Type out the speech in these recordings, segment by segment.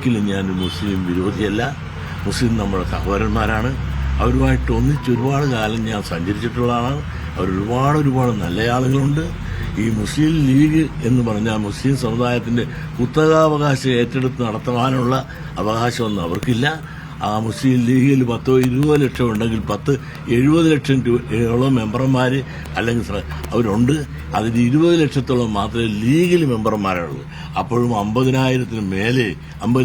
ഒരിക്കലും ഞാൻ മുസ്ലിം വിരോധിയല്ല. മുസ്ലിം നമ്മുടെ സഹോദരന്മാരാണ്. അവരുമായിട്ട് ഒന്നിച്ച് ഒരുപാട് കാലം ഞാൻ സഞ്ചരിച്ചിട്ടുള്ളതാണ്. ഒരുപാട് നല്ല ആളുകളുണ്ട്. ഈ മുസ്ലിം ലീഗ് എന്ന് പറഞ്ഞാൽ മുസ്ലിം സമുദായത്തിന്റെ കുത്തകാവകാശം ഏറ്റെടുത്ത് നടത്തുവാനുള്ള അവകാശമൊന്നും അവർക്കില്ല. ആ മുസ്ലിം ലീഗിൽ 10-20 ലക്ഷം ഉണ്ടെങ്കിൽ 70 ലക്ഷത്തോളം മെമ്പർമാർ അല്ലെങ്കിൽ അവരുണ്ട്. അതിൽ 20 ലക്ഷത്തോളം മാത്രമേ ലീഗിൽ മെമ്പർമാരുള്ളൂ. അപ്പോഴും 50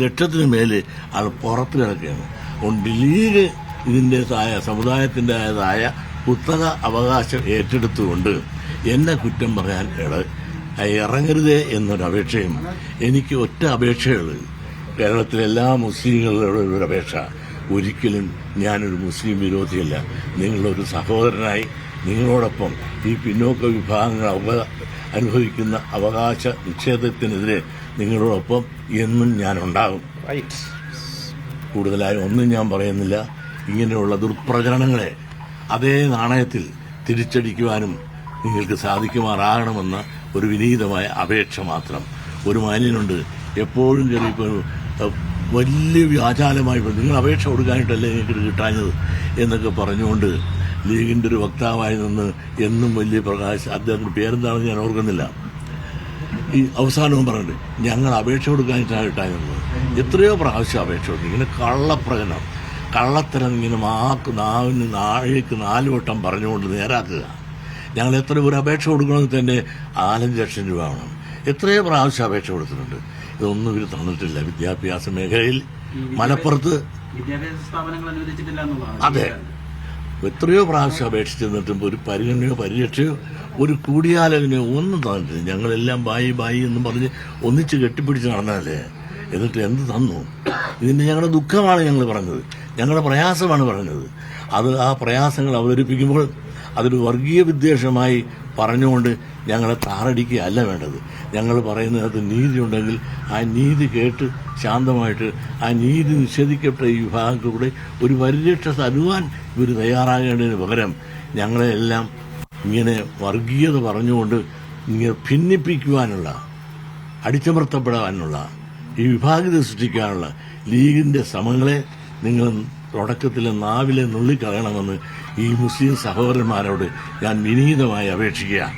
ലക്ഷത്തിന് മേലെ ആൾ പുറത്ത് കിടക്കുകയാണ്. അതുകൊണ്ട് ലീഗ് ഇതിൻ്റെതായ സമുദായത്തിൻ്റെതായ കുത്തക അവകാശം ഏറ്റെടുത്തുകൊണ്ട് എന്നെ കുറ്റം പറയാൻ ഇറങ്ങരുതേ എന്നൊരപേക്ഷയും എനിക്ക് ഒറ്റ അപേക്ഷയുള്ളൂ. കേരളത്തിലെ എല്ലാ മുസ്ലിങ്ങളുടെ ഒരു അപേക്ഷ, ഒരിക്കലും ഞാനൊരു മുസ്ലിം വിരോധിയല്ല. നിങ്ങളൊരു സഹോദരനായി നിങ്ങളോടൊപ്പം ഈ പിന്നോക്ക വിഭാഗങ്ങൾ അനുഭവിക്കുന്ന അവകാശ നിഷേധത്തിനെതിരെ നിങ്ങളോടൊപ്പം എന്നും ഞാനുണ്ടാകും. കൂടുതലായി ഒന്നും ഞാൻ പറയുന്നില്ല. ഇങ്ങനെയുള്ള ദുർപ്രചരണങ്ങളെ അതേ നാണയത്തിൽ തിരിച്ചടിക്കുവാനും നിങ്ങൾക്ക് സാധിക്കുമാറാകണമെന്ന ഒരു വിനീതമായ അപേക്ഷ മാത്രം. ഒരു മാന്യനുണ്ട്, എപ്പോഴും ചെറിയ വലിയ വ്യാജാലമായി നിങ്ങൾ അപേക്ഷ കൊടുക്കാനായിട്ടല്ലേ നിങ്ങൾക്ക് കിട്ടാഞ്ഞത് എന്നൊക്കെ പറഞ്ഞുകൊണ്ട് ലീഗിൻ്റെ ഒരു വക്താവായി നിന്ന് എന്നും വലിയ പ്രകാശ്, അദ്ദേഹത്തിൻ്റെ പേരെന്താണെന്ന് ഞാൻ ഓർക്കുന്നില്ല, ഈ അവസാനവും പറഞ്ഞിട്ട് ഞങ്ങൾ അപേക്ഷ കൊടുക്കാനായിട്ടാണ് കിട്ടാഞ്ഞത്. എത്രയോ പ്രാവശ്യം അപേക്ഷ കൊടുത്തു. ഇങ്ങനെ കള്ളപ്രകടനം, കള്ളത്തരം ഇങ്ങനെ നാവിന് നാഴേക്ക് 4 വട്ടം പറഞ്ഞുകൊണ്ട് നേരാക്കുക. ഞങ്ങൾ ഒരു അപേക്ഷ കൊടുക്കണമെങ്കിൽ തന്നെ 4-5 ലക്ഷം രൂപ വേണം. എത്രയോ പ്രാവശ്യം അപേക്ഷ കൊടുത്തിട്ടുണ്ട്. ഇതൊന്നും ഇവർ തന്നിട്ടില്ല. വിദ്യാഭ്യാസ മേഖലയിൽ മലപ്പുറത്ത് അതെ എത്രയോ പ്രാവശ്യം അപേക്ഷിച്ചിരുന്നിട്ടും ഒരു പരിഗണനയോ പരിരക്ഷയോ ഒരു കൂടിയാലോചനയോ ഒന്നും തന്നിട്ടില്ല. ഞങ്ങളെല്ലാം ബായി എന്നും പറഞ്ഞ് ഒന്നിച്ച് കെട്ടിപ്പിടിച്ച് നടന്നാലേ, എന്നിട്ട് എന്ത് തന്നു? ഇതിന്റെ ഞങ്ങളുടെ ദുഃഖമാണ് ഞങ്ങൾ പറഞ്ഞത്, ഞങ്ങളുടെ പ്രയാസമാണ് പറഞ്ഞത്. ആ പ്രയാസങ്ങൾ അവതരിപ്പിക്കുമ്പോൾ അതൊരു വർഗീയ വിദ്വേഷമായി പറഞ്ഞുകൊണ്ട് ഞങ്ങളെ താറടിക്കുകയല്ല വേണ്ടത്. ഞങ്ങൾ പറയുന്നതിനകത്ത് നീതി ഉണ്ടെങ്കിൽ ആ നീതി കേട്ട് ശാന്തമായിട്ട് ആ നീതി നിഷേധിക്കപ്പെട്ട ഈ വിഭാഗത്തിലൂടെ ഒരു പരിരക്ഷ തരുവാൻ ഇവർ തയ്യാറാകേണ്ടതിന് പകരം ഞങ്ങളെല്ലാം ഇങ്ങനെ വർഗീയത പറഞ്ഞുകൊണ്ട് ഇങ്ങനെ ഭിന്നിപ്പിക്കുവാനുള്ള, അടിച്ചമർത്തപ്പെടാനുള്ള, ഈ വിഭാഗീയത സൃഷ്ടിക്കാനുള്ള ലീഗിന്റെ ശ്രമങ്ങളെ നിങ്ങൾ തുടക്കത്തിലെ നാവിലെ നുള്ളിക്കളയണമെന്ന് ഈ മുസ്ലിം സഹോദരന്മാരോട് ഞാൻ വിനീതമായി അപേക്ഷിക്കുകയാണ്.